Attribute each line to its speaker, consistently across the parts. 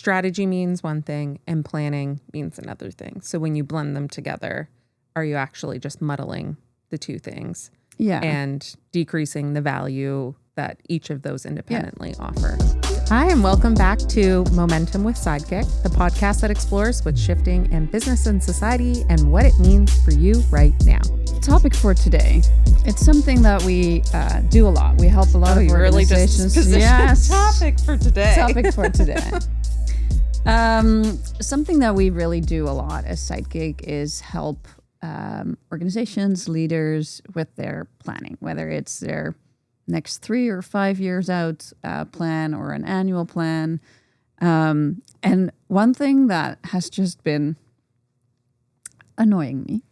Speaker 1: strategy means one thing and planning means another thing. So when you blend them together, are you actually just muddling the two things?
Speaker 2: Yeah.
Speaker 1: And decreasing the value that each of those independently offer. Hi, and welcome back to Momentum with Sidekick, the podcast that explores what's shifting in business and society and what it means for you right now.
Speaker 2: Topic for today. It's something that we do a lot. We help a lot of organizations.
Speaker 1: Yes. Topic for today.
Speaker 2: Topic for today. Something that we really do a lot as Sidekick is help organizations, leaders with their planning, whether it's their next 3 or 5 years out plan or an annual plan. And one thing that has just been annoying me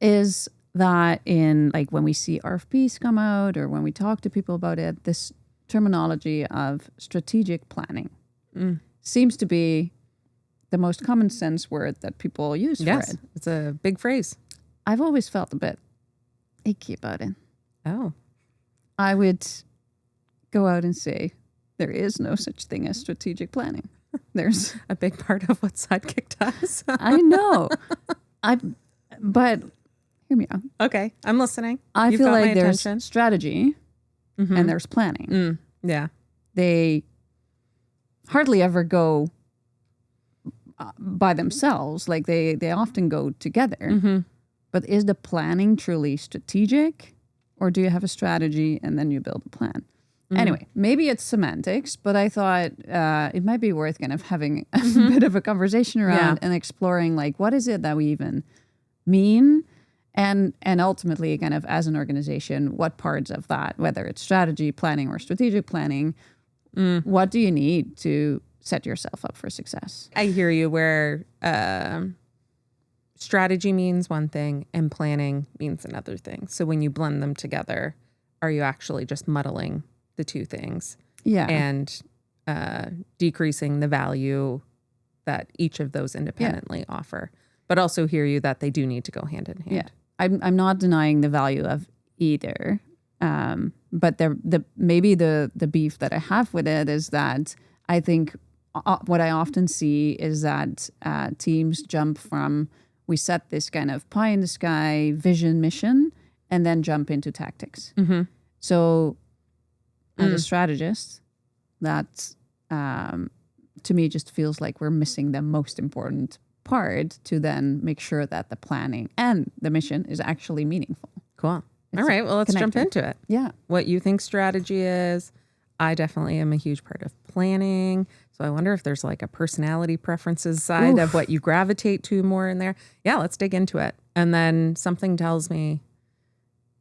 Speaker 2: is that in like when we see RFPs come out or when we talk to people about it, this terminology of strategic planning seems to be the most common sense word that people use for it.
Speaker 1: It's a big phrase.
Speaker 2: I've always felt a bit icky about it.
Speaker 1: Oh.
Speaker 2: I would go out and say there is no such thing as strategic planning. There's
Speaker 1: a big part of what Sidekick does.
Speaker 2: I know. But hear me out.
Speaker 1: Okay, I'm listening.
Speaker 2: I feel like there's strategy and there's planning.
Speaker 1: Yeah.
Speaker 2: They hardly ever go by themselves. Like they often go together. But is the planning truly strategic, or do you have a strategy and then you build a plan? Anyway, maybe it's semantics, but I thought it might be worth kind of having a bit of a conversation around and exploring like what is it that we even mean, and ultimately kind of as an organization, what parts of that, whether it's strategy planning or strategic planning, what do you need to set yourself up for success?
Speaker 1: I hear you where strategy means one thing and planning means another thing. So when you blend them together, are you actually just muddling the two things?
Speaker 2: Yeah.
Speaker 1: And decreasing the value that each of those independently offer. But also hear you that they do need to go hand in hand.
Speaker 2: Yeah. I'm not denying the value of either. But maybe the beef that I have with it is that I think what I often see is that teams jump from, we set this kind of pie in the sky vision mission and then jump into tactics. So as a strategist, that to me just feels like we're missing the most important part to then make sure that the planning and the mission is actually meaningful.
Speaker 1: Cool. All right. Well, let's jump into it.
Speaker 2: Yeah.
Speaker 1: What you think strategy is. I definitely am a huge part of planning. So I wonder if there's like a personality preferences side of what you gravitate to more in there. Yeah, let's dig into it. And then something tells me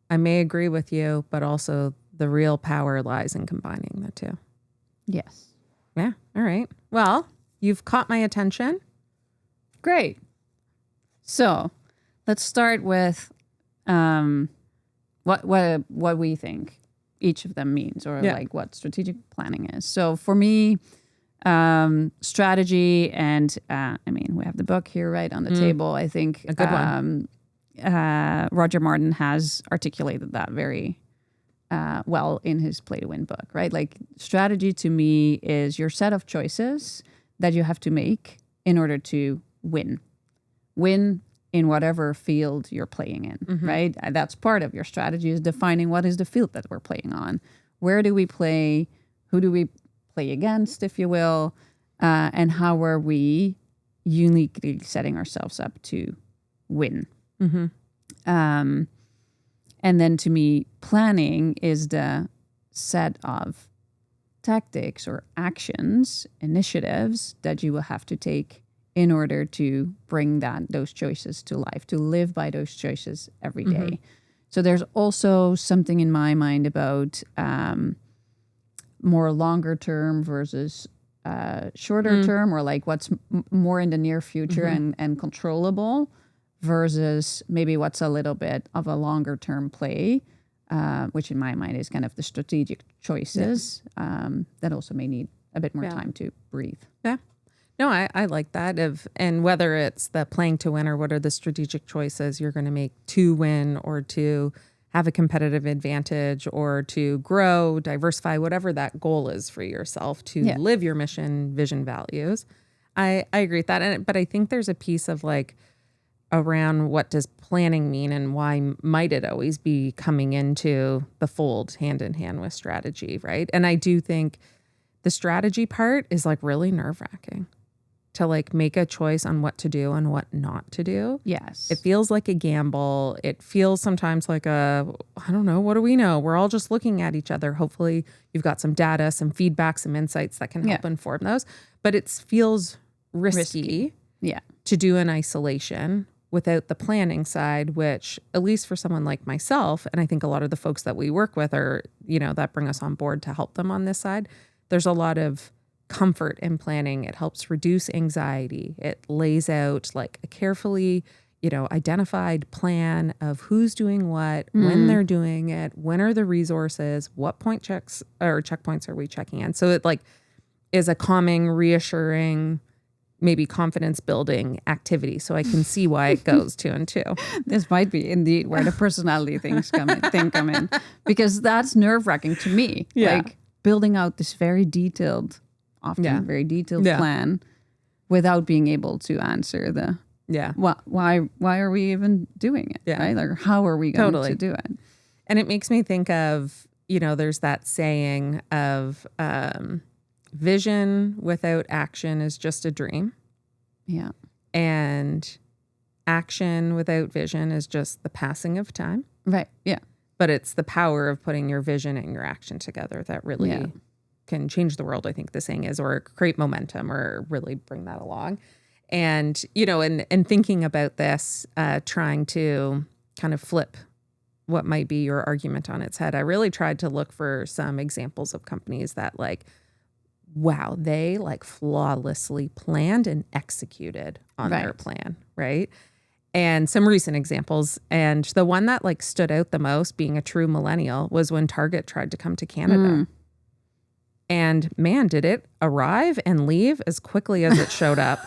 Speaker 1: I may agree with you, but also the real power lies in combining the two.
Speaker 2: Yes.
Speaker 1: Yeah. All right. Well, you've caught my attention.
Speaker 2: Great. So let's start with what we think each of them means, or like what strategic planning is. So for me, strategy and I mean, we have the book here right on the table. I think
Speaker 1: a good one.
Speaker 2: Roger Martin has articulated that very well in his Play to Win book, right? Like strategy to me is your set of choices that you have to make in order to win in whatever field you're playing in, right? That's part of your strategy, is defining what is the field that we're playing on. Where do we play? Who do we play against, if you will? And how are we uniquely setting ourselves up to win? And then to me, planning is the set of tactics or actions, initiatives that you will have to take in order to bring those choices to life, to live by those choices every day. So there's also something in my mind about more longer term versus shorter term, or like what's more in the near future and controllable versus maybe what's a little bit of a longer term play, which in my mind is kind of the strategic choices that also may need a bit more time to breathe.
Speaker 1: Yeah. No, I like that. And whether it's the playing to win or what are the strategic choices you're going to make to win or to have a competitive advantage or to grow, diversify, whatever that goal is for yourself, to live your mission, vision, values. I agree with that. But I think there's a piece of like around what does planning mean and why might it always be coming into the fold hand in hand with strategy, right? And I do think the strategy part is like really nerve-wracking to like make a choice on what to do and what not to do.
Speaker 2: Yes.
Speaker 1: It feels like a gamble. It feels sometimes like I don't know, what do we know? We're all just looking at each other. Hopefully you've got some data, some feedback, some insights that can help inform those. But it feels risky. To do in isolation without the planning side, which at least for someone like myself, and I think a lot of the folks that we work with are, that bring us on board to help them on this side, there's a lot of comfort in planning. It helps reduce anxiety. It lays out like a carefully, identified plan of who's doing what, when they're doing it, when are the resources, what point checks or checkpoints are we checking in. So it like is a calming, reassuring, maybe confidence building activity. So I can see why it goes 2 and 2.
Speaker 2: This might be indeed where the personality things come in, because that's nerve wracking to me. Like building out this very detailed, often very detailed plan without being able to answer the why are we even doing it? Right? Like how are we going to do it?
Speaker 1: And it makes me think of, there's that saying of vision without action is just a dream.
Speaker 2: Yeah.
Speaker 1: And action without vision is just the passing of time.
Speaker 2: Right. Yeah.
Speaker 1: But it's the power of putting your vision and your action together that really can change the world, I think the saying is, or create momentum or really bring that along. And, and thinking about this, trying to kind of flip what might be your argument on its head, I really tried to look for some examples of companies that like, wow, they like flawlessly planned and executed on their plan, right? And some recent examples. And the one that like stood out the most, being a true millennial, was when Target tried to come to Canada. And man, did it arrive and leave as quickly as it showed up.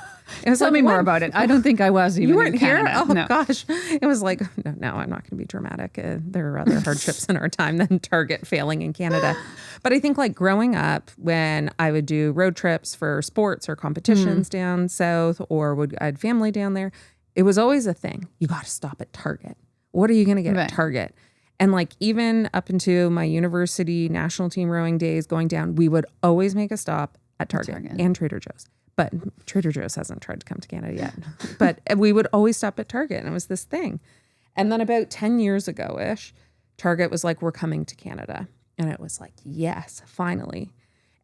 Speaker 1: It was
Speaker 2: Tell me more about it. I don't think I was even.
Speaker 1: You weren't
Speaker 2: in Canada.
Speaker 1: here? Oh, no. Gosh. It was like, no, I'm not going to be dramatic. There are other hardships in our time than Target failing in Canada. But I think like growing up, when I would do road trips for sports or competitions down south, or I had family down there, it was always a thing. You got to stop at Target. What are you going to get at Target? And like even up into my university national team rowing days going down, we would always make a stop at Target. And Trader Joe's. But Trader Joe's hasn't tried to come to Canada yet. But we would always stop at Target, and it was this thing. And then about 10 years ago-ish, Target was like, we're coming to Canada. And it was like, yes, finally.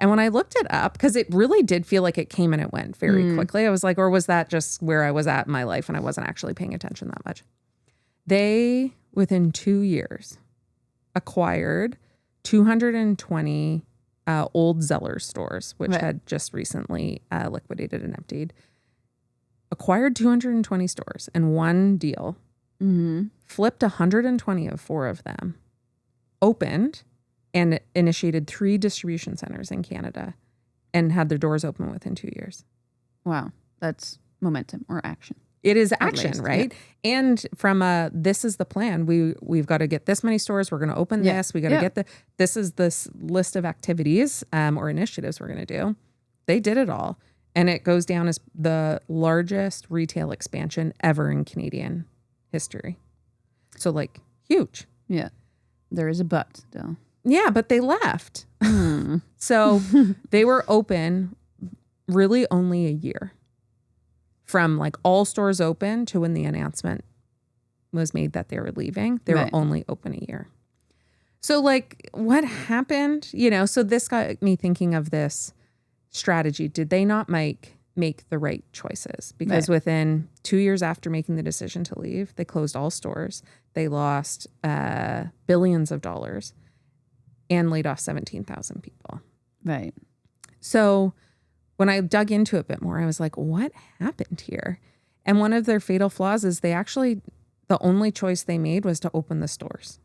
Speaker 1: And when I looked it up, because it really did feel like it came and it went very quickly. I was like, or was that just where I was at in my life and I wasn't actually paying attention that much? They, within 2 years, acquired 220 old Zellers stores, which had just recently liquidated and emptied. Acquired 220 stores in one deal, flipped 120 of 4 of them, opened and initiated 3 distribution centers in Canada, and had their doors open within 2 years.
Speaker 2: Wow. That's momentum or action.
Speaker 1: It is action, right? Yeah. And from this is the plan. We've got to get this many stores. We're going to open this. We got to get this is this list of activities or initiatives we're going to do. They did it all. And it goes down as the largest retail expansion ever in Canadian history. So like huge.
Speaker 2: Yeah. There is a but though.
Speaker 1: Yeah, but they left. So they were open really only a year. From like all stores open to when the announcement was made that they were leaving, they were only open a year. So like what happened, so this got me thinking of this strategy. Did they not make the right choices? Because within 2 years after making the decision to leave, they closed all stores. They lost billions of dollars and laid off 17,000 people.
Speaker 2: Right.
Speaker 1: So when I dug into it a bit more, I was like, what happened here? And one of their fatal flaws is the only choice they made was to open the stores.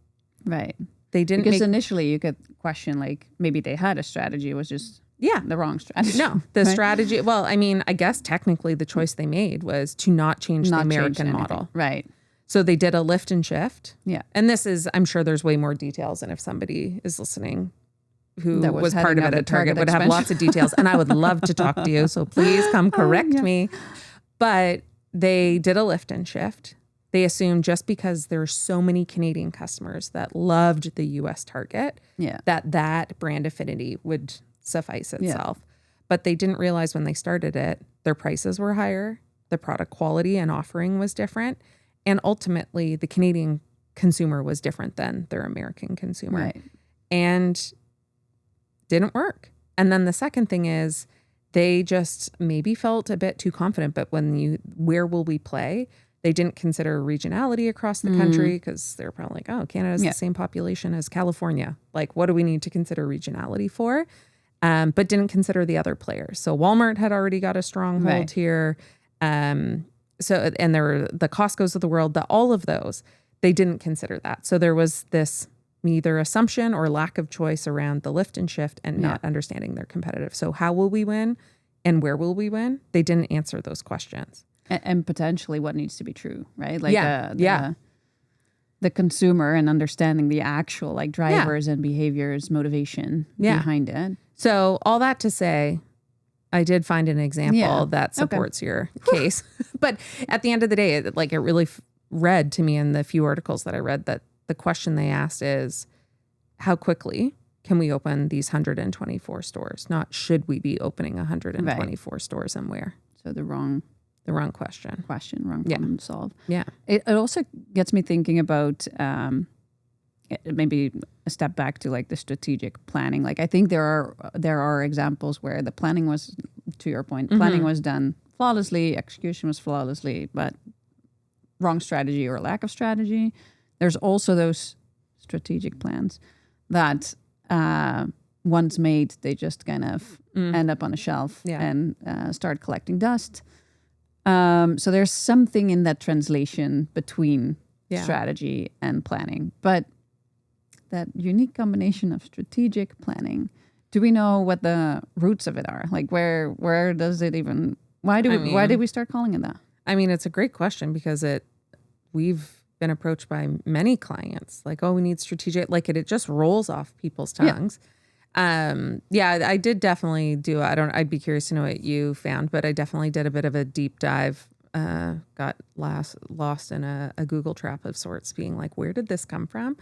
Speaker 2: Right.
Speaker 1: They didn't
Speaker 2: because initially you could question like maybe they had a strategy, it was just the wrong strategy.
Speaker 1: No, the strategy. Well, I mean, I guess technically the choice they made was to not change the American model.
Speaker 2: Right.
Speaker 1: So they did a lift and shift.
Speaker 2: Yeah.
Speaker 1: And this is, I'm sure there's way more details. And if somebody is listening who
Speaker 2: That
Speaker 1: was part of
Speaker 2: heading
Speaker 1: it
Speaker 2: up
Speaker 1: at
Speaker 2: the
Speaker 1: Target would have
Speaker 2: expansion.
Speaker 1: lots of details. And I would love to talk to you. So please come correct me. But they did a lift and shift. They assumed just because there are so many Canadian customers that loved the US Target, that brand affinity would suffice itself. But they didn't realize when they started it, their prices were higher, the product quality and offering was different. And ultimately, the Canadian consumer was different than their American consumer.
Speaker 2: Right.
Speaker 1: And didn't work. And then the second thing is they just maybe felt a bit too confident. But where will we play? They didn't consider regionality across the country because they're probably like, oh, Canada has the same population as California. Like, what do we need to consider regionality for? But didn't consider the other players. So Walmart had already got a stronghold here. So, and there were the Costco's of the world, all of those, they didn't consider that. So there was this either assumption or lack of choice around the lift and shift and not understanding their competitive. So how will we win and where will we win? They didn't answer those questions.
Speaker 2: And potentially what needs to be true, right? Like the consumer and understanding the actual like drivers and behaviors, motivation behind it.
Speaker 1: So all that to say, I did find an example that supports your case. But at the end of the day, it really read to me in the few articles that I read that the question they asked is, how quickly can we open these 124 stores? Not should we be opening 124 stores and where?
Speaker 2: So the wrong
Speaker 1: question.
Speaker 2: Wrong problem to solve.
Speaker 1: Yeah.
Speaker 2: It also gets me thinking about maybe a step back to like the strategic planning. Like I think there are examples where the planning was, to your point, planning was done flawlessly, execution was flawlessly, but wrong strategy or lack of strategy. There's also those strategic plans that once made, they just kind of end up on a shelf and start collecting dust. So there's something in that translation between strategy and planning. But that unique combination of strategic planning, do we know what the roots of it are? Like where does it even, why did we start calling it that?
Speaker 1: I mean, it's a great question because we've been approached by many clients like, oh, we need strategic, like it just rolls off people's tongues. I did definitely do, I'd be curious to know what you found, but I definitely did a bit of a deep dive, got lost in a Google trap of sorts being like, where did this come from?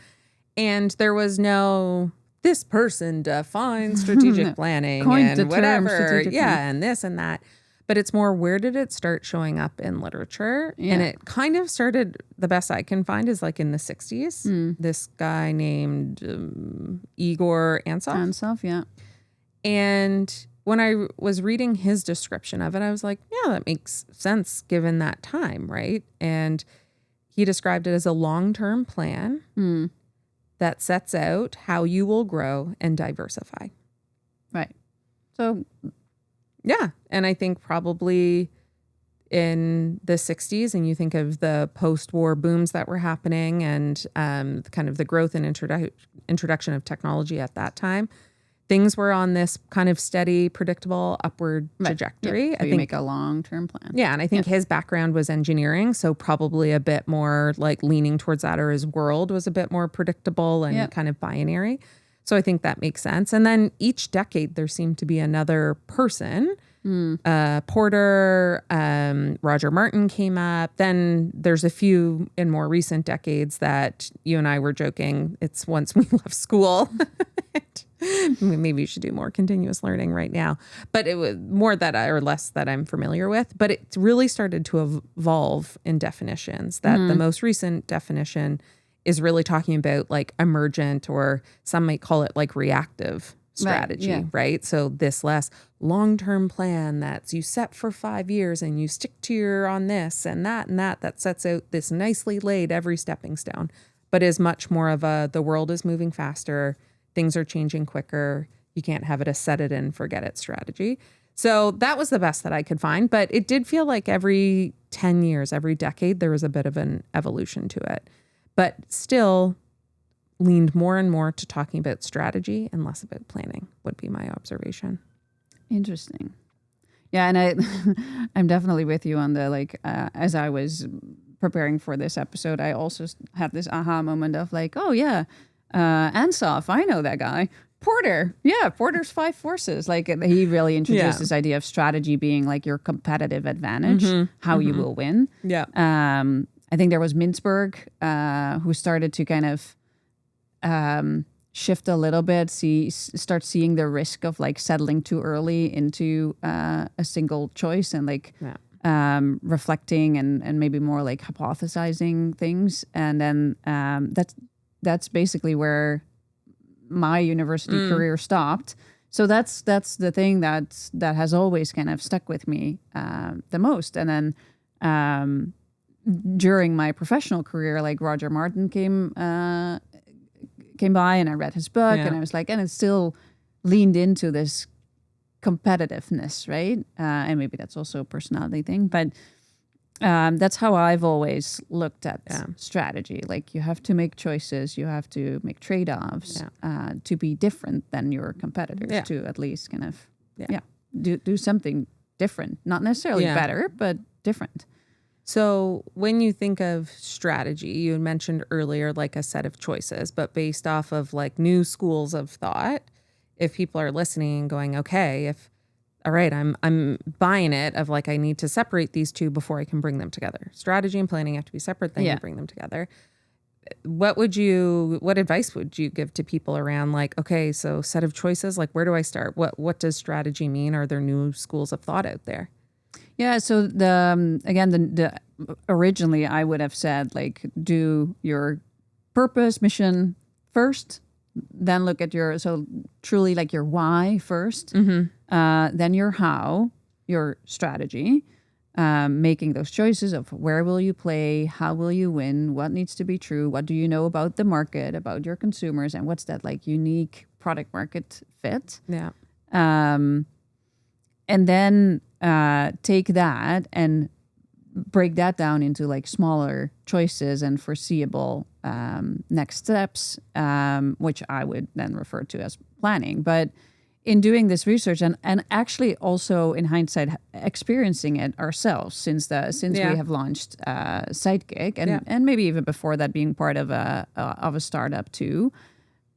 Speaker 1: And there was no, this person defines strategic planning and whatever. And this and that. But it's more, where did it start showing up in literature? And it kind of started, the best I can find is like in the 60s. This guy named Igor Antsov. And when I was reading his description of it, I was like, yeah, that makes sense given that time, right? And he described it as a long-term plan that sets out how you will grow and diversify.
Speaker 2: Right. So...
Speaker 1: yeah. And I think probably in the 60s, and you think of the post-war booms that were happening and kind of the growth and introduction of technology at that time, things were on this kind of steady, predictable upward trajectory.
Speaker 2: So I think make a long-term plan.
Speaker 1: Yeah. And I think his background was engineering. So probably a bit more like leaning towards that, or his world was a bit more predictable and kind of binary. So I think that makes sense. And then each decade, there seemed to be another person. Porter, Roger Martin came up. Then there's a few in more recent decades that you and I were joking, it's once we left school. Maybe you should do more continuous learning right now. But it was more that or less that I'm familiar with. But it really started to evolve in definitions. That the most recent definition is really talking about like emergent, or some might call it like reactive strategy, right? So this less long-term plan that's you set for 5 years and you stick to your on this and that sets out this nicely laid every stepping stone, but is much more of the world is moving faster, things are changing quicker, you can't have it a set it and forget it strategy. So that was the best that I could find, but it did feel like every 10 years, every decade, there was a bit of an evolution to it. But still leaned more and more to talking about strategy and less about planning would be my observation.
Speaker 2: Interesting. Yeah, and I'm definitely with you on the like as I was preparing for this episode, I also had this aha moment of like, oh yeah, Ansoff, I know that guy. Porter, yeah, Porter's 5 forces. Like he really introduced this idea of strategy being like your competitive advantage, how you will win.
Speaker 1: Yeah.
Speaker 2: I think there was Mintzberg who started to kind of shift a little bit, start seeing the risk of like settling too early into a single choice and like reflecting and maybe more like hypothesizing things. And then that's basically where my university career stopped. So that's the thing that has always kind of stuck with me the most. And then during my professional career, like Roger Martin came by and I read his book and I was like, and it still leaned into this competitiveness, right? And maybe that's also a personality thing, but that's how I've always looked at strategy. Like you have to make choices, you have to make trade-offs to be different than your competitors, to at least kind of do something different, not necessarily better, but different.
Speaker 1: So when you think of strategy, you had mentioned earlier like a set of choices, but based off of like new schools of thought, if people are listening and going, okay, all right, I'm buying it of like I need to separate these two before I can bring them together. Strategy and planning have to be separate, then you bring them together. What advice would you give to people around like, okay, so set of choices, like where do I start? What does strategy mean? Are there new schools of thought out there?
Speaker 2: Yeah, so the originally I would have said like do your purpose, mission first, then look at truly like your why first, then your how, your strategy, making those choices of where will you play, how will you win, what needs to be true, what do you know about the market, about your consumers, and what's that like unique product market fit.
Speaker 1: Yeah.
Speaker 2: And then take that and break that down into like smaller choices and foreseeable next steps, which I would then refer to as planning. But in doing this research and actually also in hindsight experiencing it ourselves since we have launched Sidekick and maybe even before that being part of a startup too,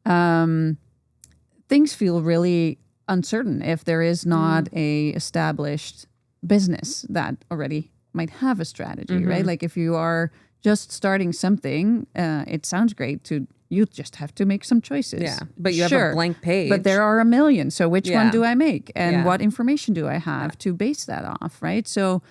Speaker 2: things feel really uncertain if there is not a established business that already might have a strategy, right? Like if you are just starting something, it sounds great you just have to make some choices.
Speaker 1: Yeah, but you have a blank page.
Speaker 2: But there are a million. So which one do I make? And what information do I have to base that off, right? So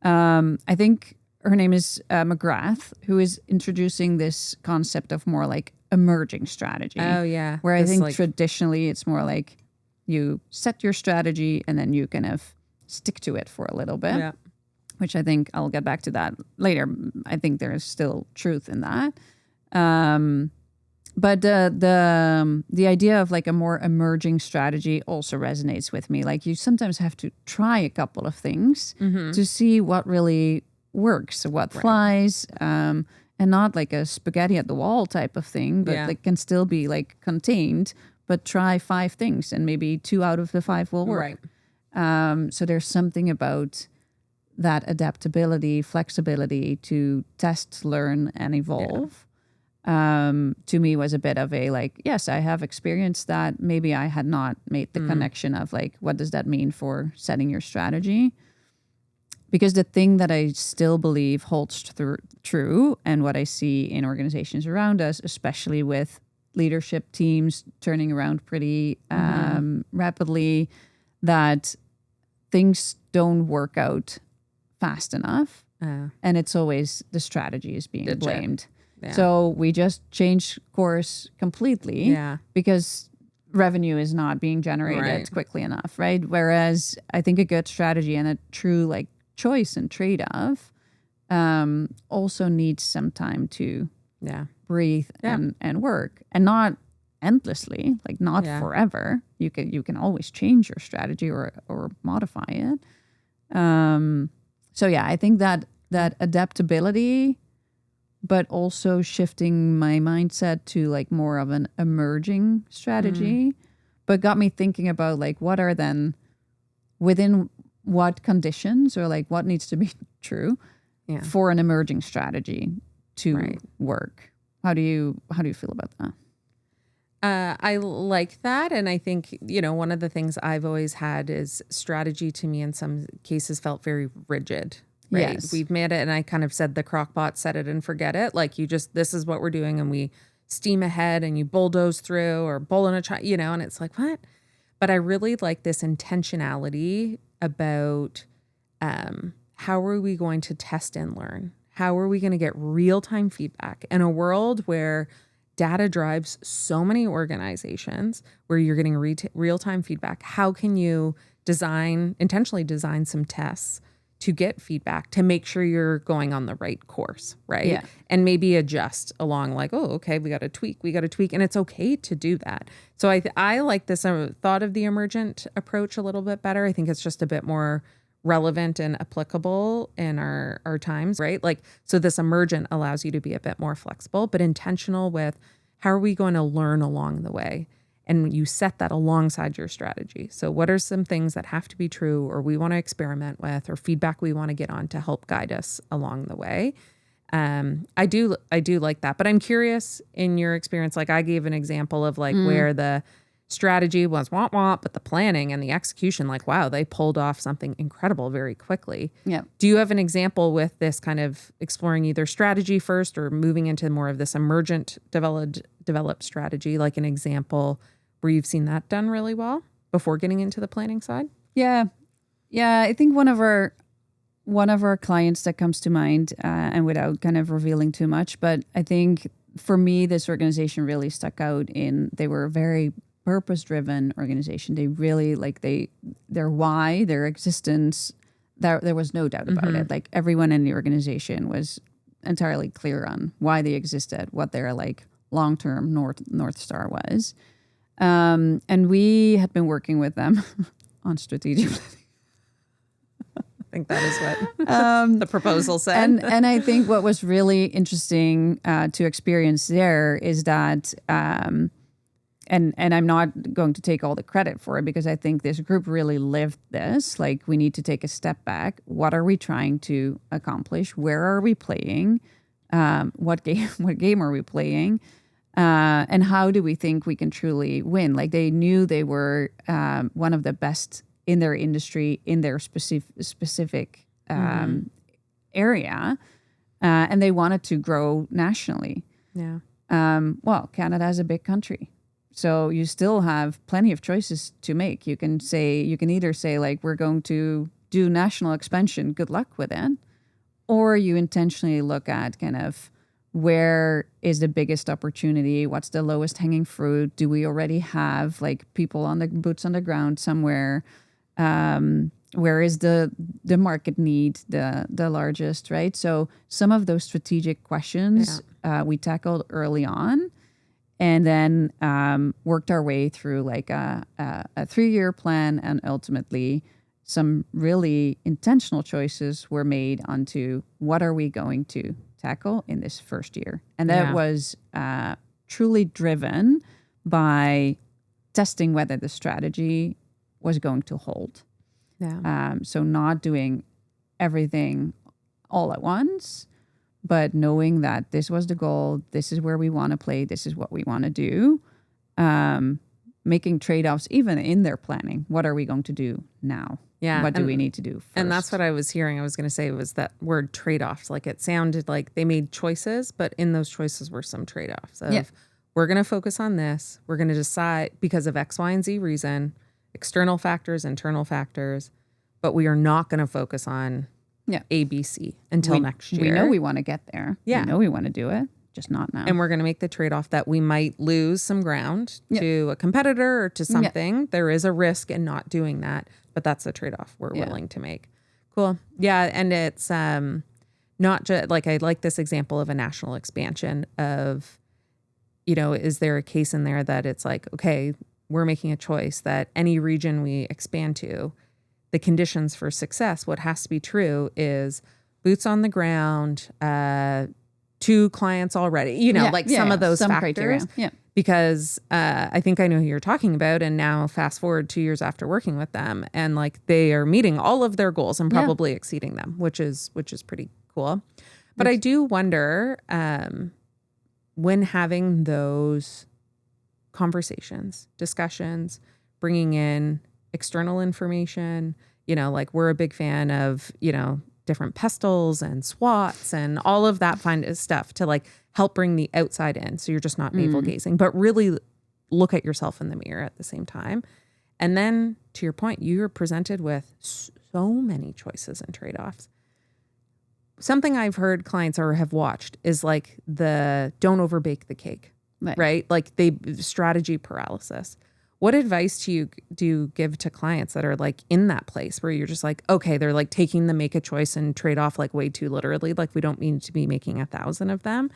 Speaker 2: I think her name is McGrath, who is introducing this concept of more like emerging strategy.
Speaker 1: Oh, yeah.
Speaker 2: Where I think traditionally it's more like you set your strategy and then you kind of stick to it for a little bit. Yeah. Which I think I'll get back to that later. I think there is still truth in that. But the idea of like a more emerging strategy also resonates with me. Like you sometimes have to try a couple of things to see what really works, what flies, and not like a spaghetti at the wall type of thing, but like can still be like contained, but try 5 things and maybe 2 out of the 5 will work. Right. So there's something about that adaptability, flexibility to test, learn, and evolve, to me was a bit of a like, yes, I have experienced that. Maybe I had not made the connection of like, what does that mean for setting your strategy? Because the thing that I still believe holds true and what I see in organizations around us, especially with leadership teams turning around pretty rapidly, that things don't work out fast enough, and it's always the strategy is being blamed. Yeah. So we just change course completely because revenue is not being generated quickly enough, right? Whereas I think a good strategy and a true like choice and trade-off also needs some time to breathe and work, and not endlessly, like not forever. You can always change your strategy or modify it. So I think that adaptability, but also shifting my mindset to like more of an emerging strategy, but got me thinking about like what are then within what conditions or like what needs to be true.
Speaker 1: Yeah.
Speaker 2: for an emerging strategy to
Speaker 1: Right.
Speaker 2: work. How do you feel about that?
Speaker 1: I like that. And I think, one of the things I've always had is strategy to me in some cases felt very rigid, right?
Speaker 2: Yes.
Speaker 1: We've made it, and I kind of said the crock pot, set it and forget it. Like this is what we're doing, and we steam ahead and you bulldoze through or bull in a child, and it's like, what? But I really like this intentionality about how are we going to test and learn? How are we going to get real-time feedback in a world where data drives so many organizations, where you're getting real-time feedback? How can you intentionally design some tests to get feedback to make sure you're going on the right course, right?
Speaker 2: Yeah.
Speaker 1: And maybe adjust along, like, oh, okay, we got to tweak. And it's okay to do that. So I like this thought of the emergent approach a little bit better. I think it's just a bit more relevant and applicable in our times, right? Like, so this emergent allows you to be a bit more flexible, but intentional with how are we going to learn along the way? And you set that alongside your strategy. So what are some things that have to be true, or we want to experiment with, or feedback we want to get on to help guide us along the way? I do like that, but I'm curious, in your experience, like I gave an example of like where the strategy was but the planning and the execution, like, wow, they pulled off something incredible very quickly.
Speaker 2: Yeah.
Speaker 1: Do you have an example with this kind of exploring either strategy first or moving into more of this emergent developed strategy, like an example where you've seen that done really well before getting into the planning side?
Speaker 2: Yeah. I think one of our clients that comes to mind, and without kind of revealing too much, but I think for me, this organization really stuck out in they were a very purpose-driven organization. They really their why, their existence, there was no doubt about it. Like everyone in the organization was entirely clear on why they existed, what their like long-term North Star was. And we had been working with them on strategic planning.
Speaker 1: I think that is what the proposal said.
Speaker 2: And I think what was really interesting to experience there is that, and I'm not going to take all the credit for it, because I think this group really lived this. Like, we need to take a step back. What are we trying to accomplish? Where are we playing? What game are we playing? And how do we think we can truly win? Like, they knew they were one of the best in their industry, in their specific area, and they wanted to grow nationally.
Speaker 1: Yeah.
Speaker 2: Well, Canada is a big country, so you still have plenty of choices to make. You can either say like, we're going to do national expansion, good luck with it, or you intentionally look at kind of where is the biggest opportunity, what's the lowest hanging fruit, do we already have like boots on the ground somewhere, where is the market need the largest, right? So some of those strategic questions we tackled early on, and then worked our way through like a 3-year plan, and ultimately some really intentional choices were made onto what are we going to tackle in this first year. And that was truly driven by testing whether the strategy was going to hold.
Speaker 1: Yeah.
Speaker 2: So not doing everything all at once, but knowing that this was the goal, this is where we want to play, this is what we want to do, making trade-offs even in their planning. What are we going to do now?
Speaker 1: Yeah.
Speaker 2: What do we need to do first?
Speaker 1: And that's what I was hearing. I was going to say was that word trade-offs. Like, it sounded like they made choices, but in those choices were some trade-offs of we're going to focus on this. We're going to decide because of X, Y, and Z reason, external factors, internal factors, but we are not going to focus on A, B, C until next year.
Speaker 2: We know we want to get there.
Speaker 1: Yeah.
Speaker 2: We know we want to do it, just not now.
Speaker 1: And we're going to make the trade-off that we might lose some ground to a competitor or to something. There is a risk in not doing that, but that's the trade-off we're willing to make. Cool. Yeah. And it's not just like, I like this example of a national expansion of, is there a case in there that it's like, okay, we're making a choice that any region we expand to, the conditions for success, what has to be true is boots on the ground, 2 clients already, some of those factors.
Speaker 2: Criteria. Yeah.
Speaker 1: Because I think I know who you're talking about. And now fast forward 2 years after working with them, and like they are meeting all of their goals and probably exceeding them, which is pretty cool. But I do wonder when having those conversations, discussions, bringing in external information, like we're a big fan of, different pestles and SWOTs and all of that stuff to like help bring the outside in. So you're just not navel gazing, but really look at yourself in the mirror at the same time. And then to your point, you're presented with so many choices and trade-offs. Something I've heard clients or have watched is like the don't overbake the cake, right? Like strategy paralysis. What advice do you give to clients that are like in that place where you're just like, okay, they're like taking the make a choice and trade off like way too literally. Like we don't mean to be making 1,000 of them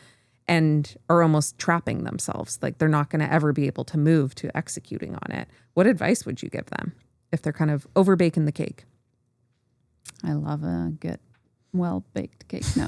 Speaker 1: and are almost trapping themselves. Like they're not going to ever be able to move to executing on it. What advice would you give them if they're kind of over baking the cake?
Speaker 2: I love a good, well-baked cake. No.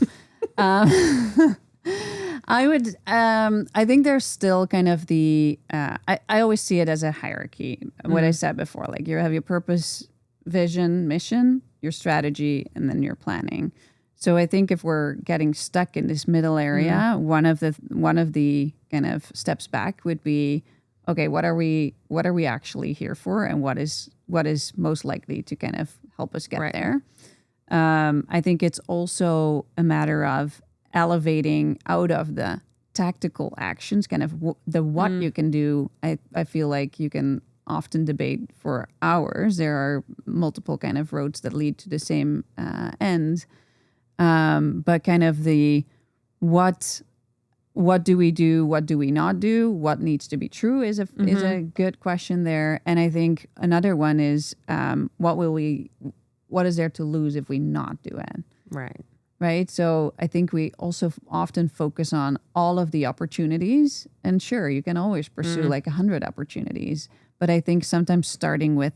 Speaker 2: I would, I think there's still kind of I always see it as a hierarchy. What I said before, like you have your purpose, vision, mission, your strategy, and then your planning. So I think if we're getting stuck in this middle area, one of the kind of steps back would be, okay, what are we actually here for, and what is most likely to kind of help us get there. I think it's also a matter of elevating out of the tactical actions, kind of what you can do. I feel like you can often debate for hours. There are multiple kind of roads that lead to the same end. But kind of the what do we do? What do we not do? What needs to be true is a good question there. And I think another one is what is there to lose if we not do it? Right. So I think we also often focus on all of the opportunities, and sure, you can always pursue like 100 opportunities. But I think sometimes starting with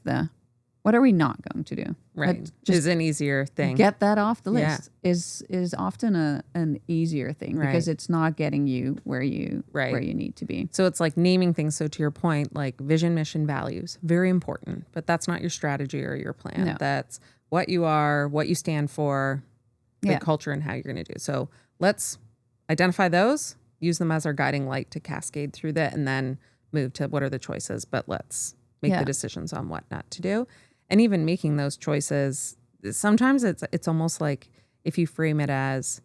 Speaker 2: what are we not going to do?
Speaker 1: Right. Is an easier thing.
Speaker 2: Get that off the list is often an easier thing because it's not getting you where you need to be.
Speaker 1: So it's like naming things. So to your point, like vision, mission, values, very important, but that's not your strategy or your plan.
Speaker 2: No.
Speaker 1: That's what you are, what you stand for, the culture, and how you're going to do. So let's identify those, use them as our guiding light to cascade through that, and then move to what are the choices, but let's make the decisions on what not to do. And even making those choices, sometimes it's almost like if you frame it as,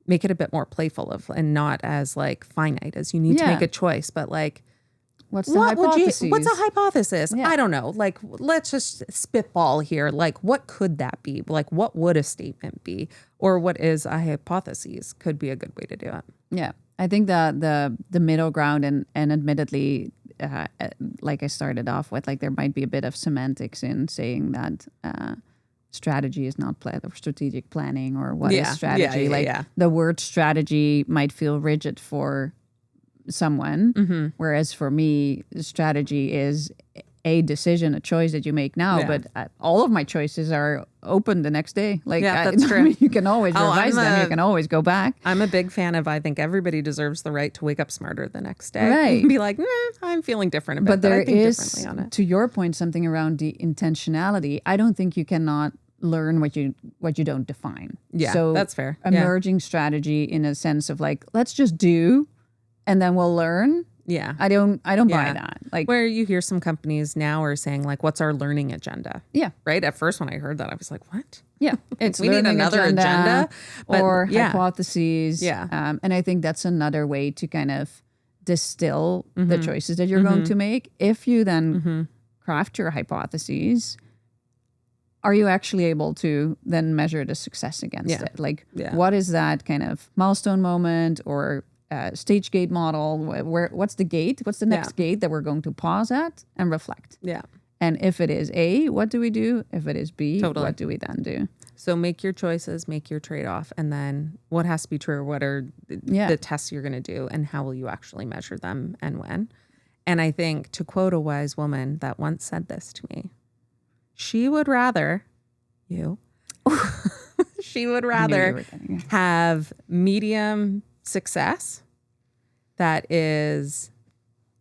Speaker 1: make it a bit more playful and not as like finite as you need to make a choice, but like,
Speaker 2: what's a hypothesis?
Speaker 1: Yeah. I don't know. Like, let's just spitball here. Like, what could that be? Like, what would a statement be? Or what is a hypothesis could be a good way to do it.
Speaker 2: Yeah. I think the middle ground and admittedly, like I started off with, like there might be a bit of semantics in saying that strategy is not strategic planning, or what is strategy. The word strategy might feel rigid for someone, whereas for me, strategy is a decision, a choice that you make now. But all of my choices are open the next day. Like
Speaker 1: that's true.
Speaker 2: I mean, you can always revise them. You can always go back.
Speaker 1: I'm a big fan of, I think everybody deserves the right to wake up smarter the next day.
Speaker 2: Right.
Speaker 1: And be like, I'm feeling different about it.
Speaker 2: But there
Speaker 1: I think
Speaker 2: is,
Speaker 1: differently on it.
Speaker 2: To your point, something around the intentionality. I don't think you cannot learn what you don't define.
Speaker 1: Yeah,
Speaker 2: so
Speaker 1: that's fair.
Speaker 2: Emerging strategy in a sense of like, let's just do, and then we'll learn.
Speaker 1: Yeah.
Speaker 2: I don't buy that. Like
Speaker 1: where you hear some companies now are saying like, what's our learning agenda?
Speaker 2: Yeah.
Speaker 1: Right. At first when I heard that, I was like, what?
Speaker 2: Yeah. It's
Speaker 1: we need another agenda
Speaker 2: or hypotheses.
Speaker 1: Yeah.
Speaker 2: And I think that's another way to kind of distill the choices that you're going to make. If you then craft your hypotheses, are you actually able to then measure the success against it? Like what is that kind of milestone moment or stage gate model? What's the gate? What's the next gate that we're going to pause at and reflect?
Speaker 1: Yeah.
Speaker 2: And if it is A, what do we do? If it is B, what do we then do?
Speaker 1: So make your choices, make your trade-off, and then what has to be true, what are the tests you're going to do, and how will you actually measure them and when? And I think, to quote a wise woman that once said this to me, she would rather have medium success that is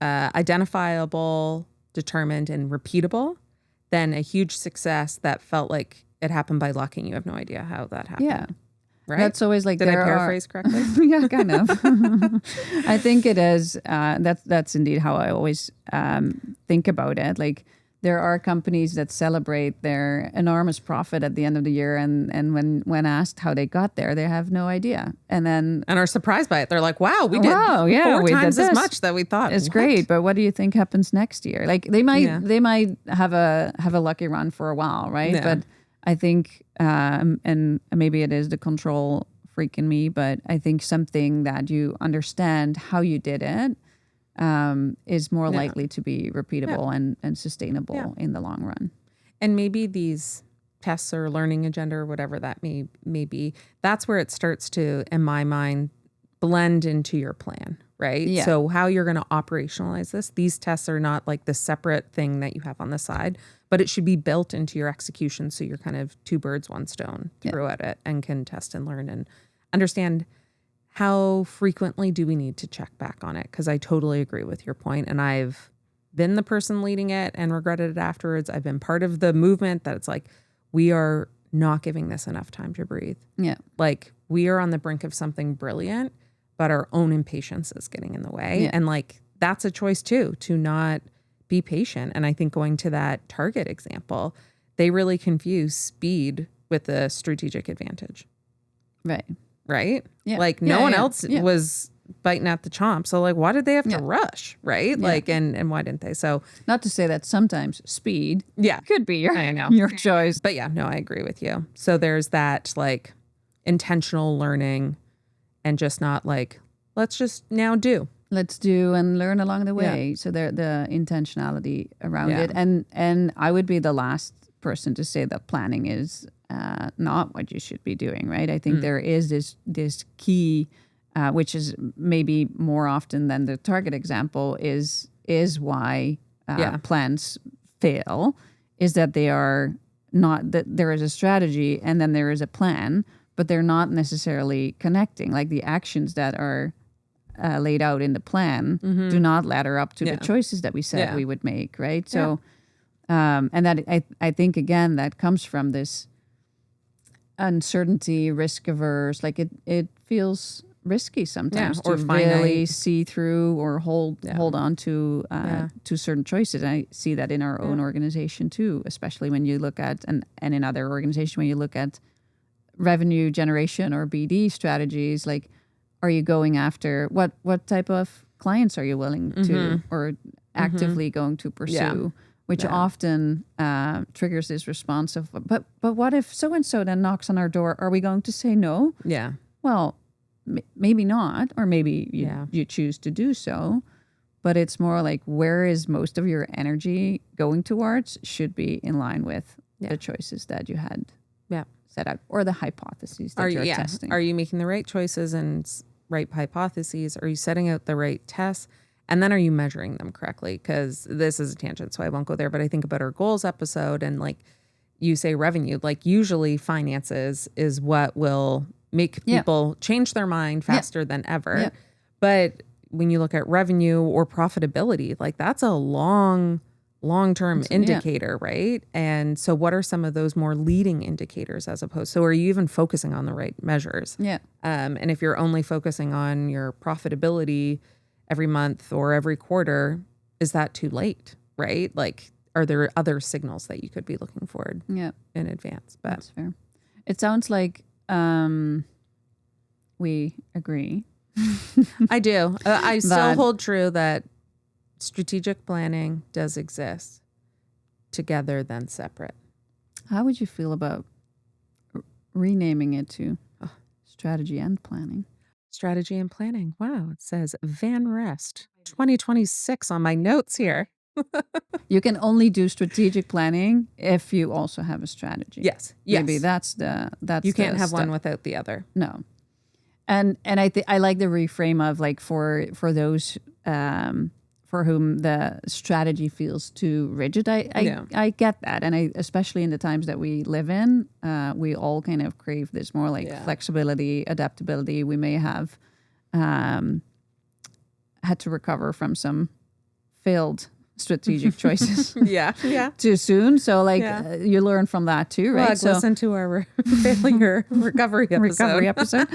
Speaker 1: identifiable, determined, and repeatable than a huge success that felt like it happened by luck and you have no idea how that happened.
Speaker 2: Yeah.
Speaker 1: right?
Speaker 2: That's always like
Speaker 1: Did I
Speaker 2: there
Speaker 1: paraphrase correctly?
Speaker 2: Yeah, kind of. I think it is. That's indeed how I always think about it. Like there are companies that celebrate their enormous profit at the end of the year, and when asked how they got there, they have no idea, and then
Speaker 1: And are surprised by it. They're like, wow, we did
Speaker 2: we did
Speaker 1: times as
Speaker 2: this.
Speaker 1: much that we thought.
Speaker 2: It's
Speaker 1: What?
Speaker 2: great, but what do you think happens next year? Like they might
Speaker 1: Yeah.
Speaker 2: have a lucky run for a while, right?
Speaker 1: Yeah.
Speaker 2: But I think and maybe it is the control freak in me, but I think something that you understand how you did it is more likely to be repeatable and sustainable in the long run.
Speaker 1: And maybe these tests or learning agenda or whatever that may be, that's where it starts to, in my mind, blend into your plan, right?
Speaker 2: Yeah.
Speaker 1: So how you're going to operationalize this, these tests are not like the separate thing that you have on the side, but it should be built into your execution. So you're kind of two birds, one stone throughout it and can test and learn and understand how frequently do we need to check back on it? Because I totally agree with your point. And I've been the person leading it and regretted it afterwards. I've been part of the movement that it's like, we are not giving this enough time to breathe.
Speaker 2: Yeah.
Speaker 1: Like we are on the brink of something brilliant, but our own impatience is getting in the way.
Speaker 2: Yeah.
Speaker 1: And like, that's a choice too, to not be patient. And I think going to that Target example, they really confuse speed with the strategic advantage.
Speaker 2: Right.
Speaker 1: Right?
Speaker 2: Yeah.
Speaker 1: Like no one else
Speaker 2: Yeah.
Speaker 1: was biting at the chomp. So like, why did they have to rush? Right?
Speaker 2: Yeah.
Speaker 1: Like, and why didn't they? So
Speaker 2: Not to say that sometimes speed
Speaker 1: yeah,
Speaker 2: could be
Speaker 1: I know.
Speaker 2: your choice.
Speaker 1: But yeah, no, I agree with you. So there's that like intentional learning and just not like, let's just now do.
Speaker 2: Let's do and learn along the way. So the intentionality around it. And I would be the last person to say that planning is not what you should be doing, right? I think there is this key, which is maybe more often than the Target example, is why plans fail, is that they are not, that there is a strategy and then there is a plan, but they're not necessarily connecting. Like the actions that are laid out in the plan do not ladder up to the choices that we said we would make, right? So, and that I think again that comes from this uncertainty, risk averse. Like it feels risky sometimes
Speaker 1: or
Speaker 2: to
Speaker 1: finite.
Speaker 2: really see through or hold on to certain choices. And I see that in our own organization too, especially when you look at and in other organizations when you look at revenue generation or BD strategies. Like, are you going after what type of clients are you willing to or actively going to pursue? Which often triggers this response of, but what if so-and-so then knocks on our door? Are we going to say no?
Speaker 1: Yeah.
Speaker 2: Well, maybe not, or maybe you choose to do so. But it's more like, where is most of your energy going towards should be in line with the choices that you had set out, or the hypotheses that you're testing.
Speaker 1: Are you making the right choices and right hypotheses? Are you setting out the right tests? And then are you measuring them correctly? Because this is a tangent, so I won't go there. But I think about our goals episode and like you say revenue, like usually finances is what will make people change their mind faster than ever. Yeah. But when you look at revenue or profitability, like that's a long-term indicator, right? And so what are some of those more leading indicators as opposed? So are you even focusing on the right measures?
Speaker 2: Yeah.
Speaker 1: And if you're only focusing on your profitability every month or every quarter, is that too late, right? Like, are there other signals that you could be looking for in advance? But
Speaker 2: that's fair. It sounds like we agree.
Speaker 1: I do. I still hold true that strategic planning does exist together than separate.
Speaker 2: How would you feel about renaming it to strategy and planning?
Speaker 1: Strategy and planning. Wow. It says Van Rest 2026 on my notes here.
Speaker 2: You can only do strategic planning if you also have a strategy.
Speaker 1: Yes.
Speaker 2: Maybe that's
Speaker 1: you can't have one without the other.
Speaker 2: No. And I like the reframe of like for those for whom the strategy feels too rigid. I get that, and I especially in the times that we live in, we all kind of crave this more like flexibility, adaptability. We may have had to recover from some failed strategic choices
Speaker 1: Yeah.
Speaker 2: too soon. So like
Speaker 1: Yeah.
Speaker 2: you learn from that too, right?
Speaker 1: Like, listen to our failure recovery episode.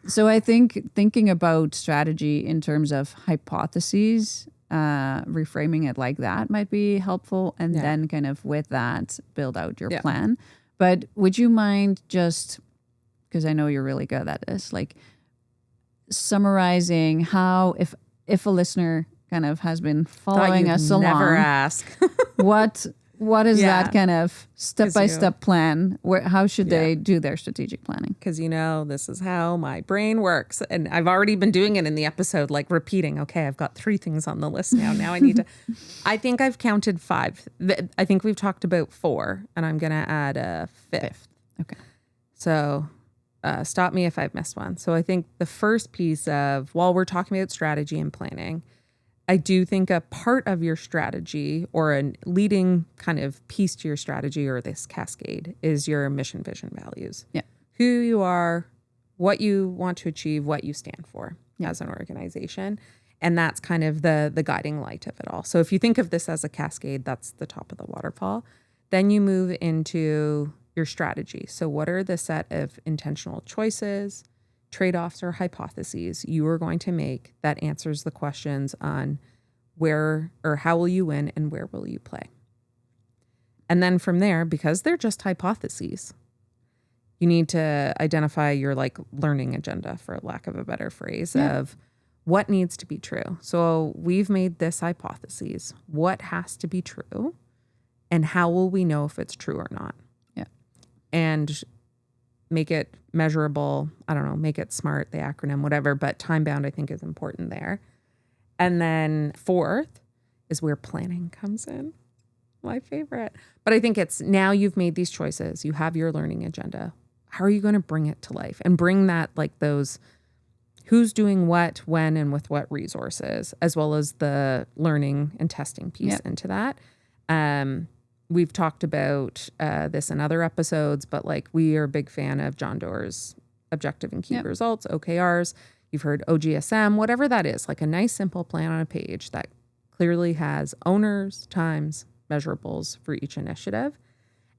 Speaker 2: So I think thinking about strategy in terms of hypotheses, reframing it like that might be helpful. And
Speaker 1: Yeah.
Speaker 2: then kind of with that, build out your
Speaker 1: Yeah.
Speaker 2: plan. But would you mind just, because I know you're really good at this, like summarizing how, if a listener kind of has been following us
Speaker 1: never
Speaker 2: along,
Speaker 1: ask.
Speaker 2: what is
Speaker 1: Yeah.
Speaker 2: that kind of step-by-step plan? How should they do their strategic planning?
Speaker 1: Because this is how my brain works. And I've already been doing it in the episode, like repeating, okay, I've got 3 things on the list now. Now I need to, I think I've counted 5. I think we've talked about 4, and I'm going to add a 5th.
Speaker 2: Okay.
Speaker 1: So stop me if I've missed one. So I think the first piece of, while we're talking about strategy and planning, I do think a part of your strategy, or a leading kind of piece to your strategy, or this cascade, is your mission, vision, values.
Speaker 2: Yeah.
Speaker 1: Who you are, what you want to achieve, what you stand for as an organization. And that's kind of the guiding light of it all. So if you think of this as a cascade, that's the top of the waterfall. Then you move into your strategy. So what are the set of intentional choices, trade-offs, or hypotheses you are going to make that answers the questions on where or how will you win and where will you play? And then from there, because they're just hypotheses, you need to identify your like learning agenda, for lack of a better phrase, of what needs to be true. So we've made this hypothesis. What has to be true? And how will we know if it's true or not?
Speaker 2: Yeah.
Speaker 1: And make it measurable. I don't know, make it SMART, the acronym, whatever, but time bound, I think, is important there. And then 4th is where planning comes in. My favorite. But I think it's, now you've made these choices, you have your learning agenda. How are you going to bring it to life and bring that, like those, who's doing what, when, and with what resources, as well as the learning and testing piece into that. We've talked about this in other episodes, but like we are a big fan of John Doerr's objective and key results, OKRs. You've heard OGSM, whatever that is, like a nice simple plan on a page that clearly has owners, times, measurables for each initiative.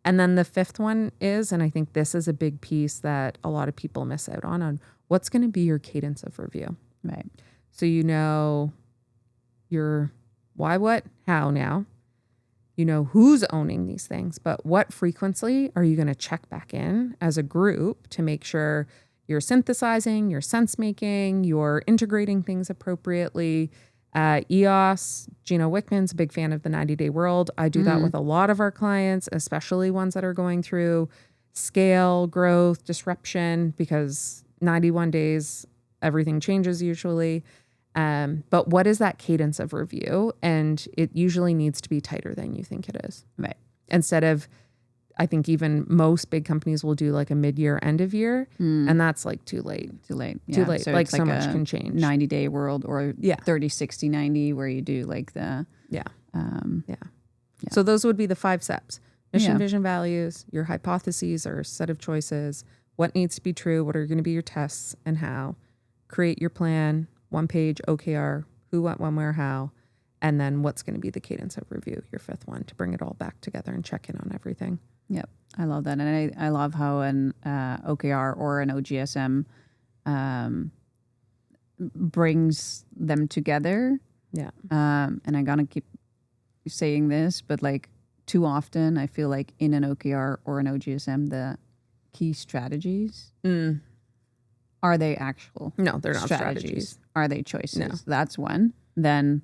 Speaker 1: And then the 5th one is, and I think this is a big piece that a lot of people miss out on what's going to be your cadence of review.
Speaker 2: Right.
Speaker 1: So your why, what, how now. You know who's owning these things, but what frequency are you going to check back in as a group to make sure you're synthesizing, you're sense making, you're integrating things appropriately. EOS, Gino Wickman's a big fan of the 90-day world. I do that with a lot of our clients, especially ones that are going through scale, growth, disruption, because 91 days, everything changes usually. But what is that cadence of review? And it usually needs to be tighter than you think it is.
Speaker 2: Right.
Speaker 1: Instead of, I think even most big companies will do like a mid-year, end of year, and that's like too late.
Speaker 2: Too late.
Speaker 1: Too late.
Speaker 2: So
Speaker 1: Like
Speaker 2: it's
Speaker 1: so much can change.
Speaker 2: 90-day world, or 30, 60, 90, where you do like the...
Speaker 1: Yeah. So those would be the 5 steps. Mission, vision, values, your hypotheses or set of choices, what needs to be true, what are going to be your tests and how, create your plan, 1-page OKR, who, what, when, where, how, and then what's going to be the cadence of review, your 5th one, to bring it all back together and check in on everything.
Speaker 2: Yep. I love that. And I love how an OKR or an OGSM brings them together.
Speaker 1: Yeah.
Speaker 2: And I'm going to keep saying this, but like too often I feel like in an OKR or an OGSM, the key strategies, are they actual?
Speaker 1: No, they're not strategies.
Speaker 2: Are they choices?
Speaker 1: No.
Speaker 2: That's one. Then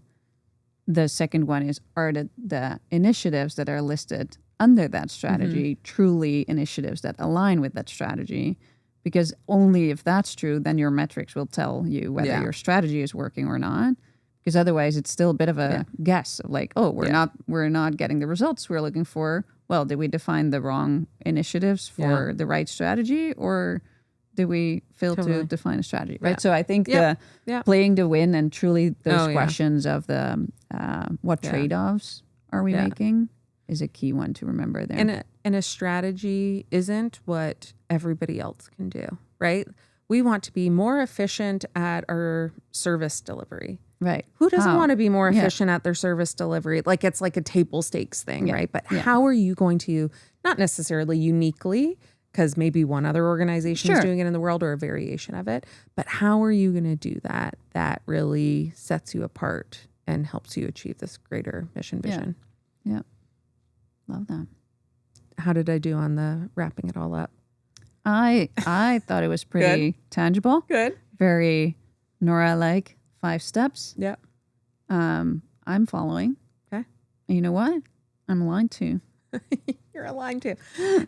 Speaker 2: the second one is, are the initiatives that are listed under that strategy truly initiatives that align with that strategy? Because only if that's true, then your metrics will tell you whether your strategy is working or not. Because otherwise it's still a bit of a guess of like, oh, we're not getting the results we're looking for. Well, did we define the wrong initiatives for the right strategy, or did we fail to define a strategy? Right. So I think the playing to win and truly those questions of the what trade-offs are we making is a key one to remember there.
Speaker 1: And a strategy isn't what everybody else can do, right? We want to be more efficient at our service delivery.
Speaker 2: Right.
Speaker 1: Who doesn't
Speaker 2: How?
Speaker 1: want to be more
Speaker 2: Yeah.
Speaker 1: efficient at their service delivery? Like it's like a table stakes thing,
Speaker 2: Yeah.
Speaker 1: right? But
Speaker 2: Yeah.
Speaker 1: how are you going to, not necessarily uniquely, because maybe one other organization is
Speaker 2: Sure.
Speaker 1: doing it in the world or a variation of it, but how are you going to do that really sets you apart and helps you achieve this greater mission vision?
Speaker 2: Yeah. Love that.
Speaker 1: How did I do on the wrapping it all up?
Speaker 2: I thought it was pretty tangible.
Speaker 1: Good.
Speaker 2: Very Nora-like 5 steps.
Speaker 1: Yeah.
Speaker 2: I'm following.
Speaker 1: Okay.
Speaker 2: And you know what? I'm aligned too.
Speaker 1: You're aligned too.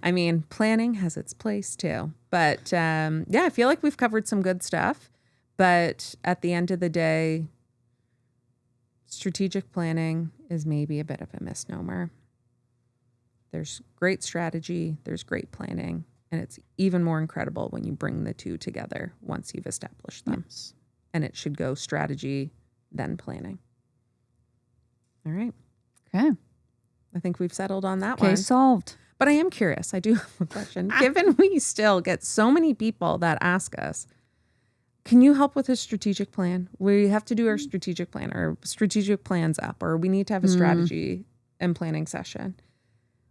Speaker 1: I mean, planning has its place too. But yeah, I feel like we've covered some good stuff. But at the end of the day, strategic planning is maybe a bit of a misnomer. There's great strategy, there's great planning, and it's even more incredible when you bring the two together once you've established them.
Speaker 2: Yes.
Speaker 1: And it should go strategy, then planning. All right.
Speaker 2: Okay.
Speaker 1: I think we've settled on that one.
Speaker 2: Okay, solved.
Speaker 1: But I am curious. I do have a question. Given we still get so many people that ask us, can you help with a strategic plan? We have to do our strategic plan or strategic plans up, or we need to have a strategy and planning session.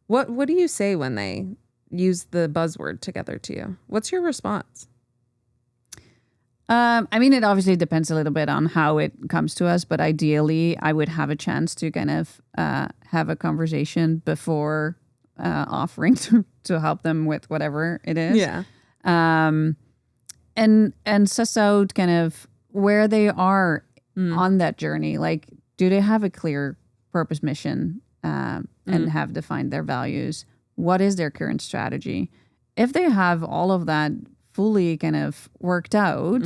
Speaker 1: What do you say when they use the buzzword together to you? What's your response?
Speaker 2: I mean, it obviously depends a little bit on how it comes to us, but ideally, I would have a chance to kind of have a conversation before offering to help them with whatever it is.
Speaker 1: Yeah.
Speaker 2: And suss out kind of where they are on that journey. Like, do they have a clear purpose, mission, and have defined their values? What is their current strategy? If they have all of that fully kind of worked out,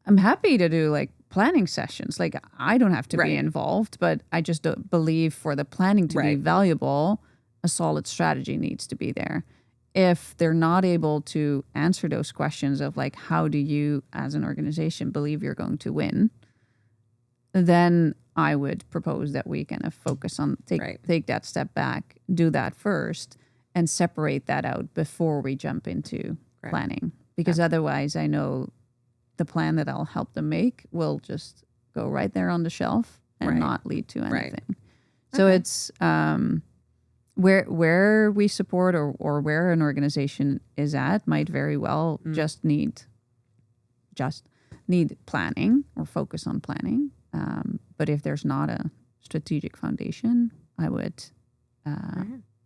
Speaker 2: I'm happy to do like planning sessions. Like, I don't have to be involved, but I just don't believe for the planning to be valuable, a solid strategy needs to be there. If they're not able to answer those questions of like, how do you as an organization believe you're going to win, then I would propose that we kind of focus on take that step back, do that first, and separate that out before we jump into planning. Because otherwise, I know the plan that I'll help them make will just go right there on the shelf and not lead to anything. So it's where we support or where an organization is at might very well just need planning or focus on planning. But if there's not a strategic foundation, I would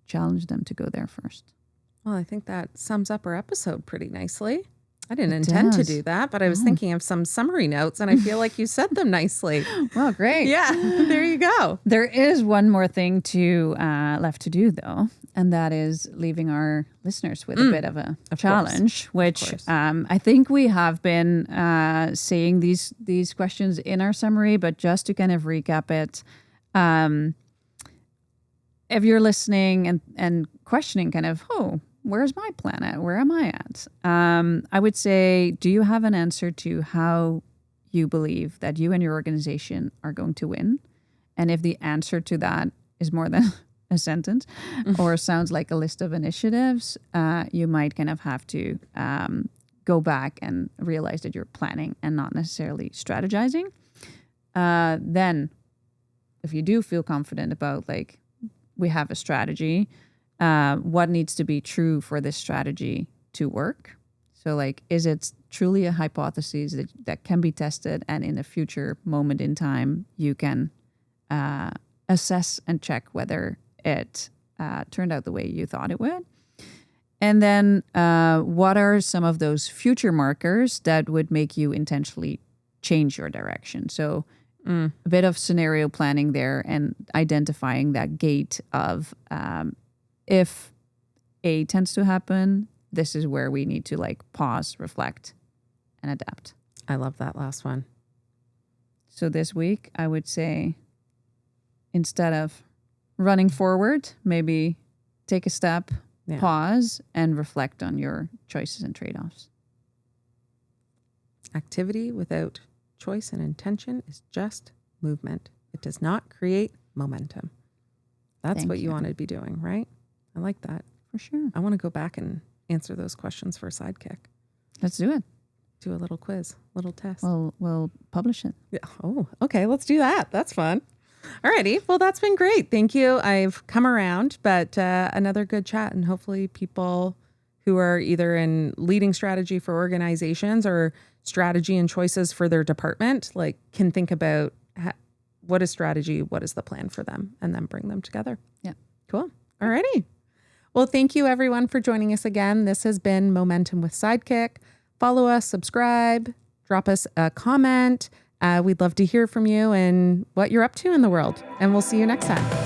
Speaker 2: challenge them to go there first.
Speaker 1: Well, I think that sums up our episode pretty nicely. I didn't intend to do that, but I was thinking of some summary notes, and I feel like you said them nicely.
Speaker 2: Well, great.
Speaker 1: Yeah, there you go.
Speaker 2: There is one more thing left to do, though, and that is leaving our listeners with a bit of a challenge, which I think we have been saying these questions in our summary, but just to kind of recap it, if you're listening and questioning kind of, where's my plan at? Where am I at? I would say, do you have an answer to how you believe that you and your organization are going to win? And if the answer to that is more than a sentence or sounds like a list of initiatives, you might kind of have to go back and realize that you're planning and not necessarily strategizing. Then if you do feel confident about like, we have a strategy, what needs to be true for this strategy to work? So like, is it truly a hypothesis that can be tested and in a future moment in time, you can assess and check whether it turned out the way you thought it would? And then what are some of those future markers that would make you intentionally change your direction? So a bit of scenario planning there and identifying that gate of if A tends to happen, this is where we need to like pause, reflect, and adapt.
Speaker 1: I love that last one.
Speaker 2: So this week, I would say instead of running forward, maybe take a step, pause, and reflect on your choices and trade-offs.
Speaker 1: Activity without choice and intention is just movement. It does not create momentum. That's what you want to be doing, right? I like that.
Speaker 2: For sure.
Speaker 1: I want to go back and answer those questions for a sidekick.
Speaker 2: Let's do it.
Speaker 1: do a little quiz, little test.
Speaker 2: We'll publish it.
Speaker 1: Yeah. Oh, okay. Let's do that. That's fun. Alrighty. Well, that's been great. Thank you. I've come around, but another good chat, and hopefully people who are either in leading strategy for organizations or strategy and choices for their department, like can think about what is strategy, what is the plan for them, and then bring them together.
Speaker 2: Yeah.
Speaker 1: Cool. Alrighty. Well, thank you everyone for joining us again. This has been Momentum with Sidekick. Follow us, subscribe, drop us a comment. We'd love to hear from you and what you're up to in the world. And we'll see you next time.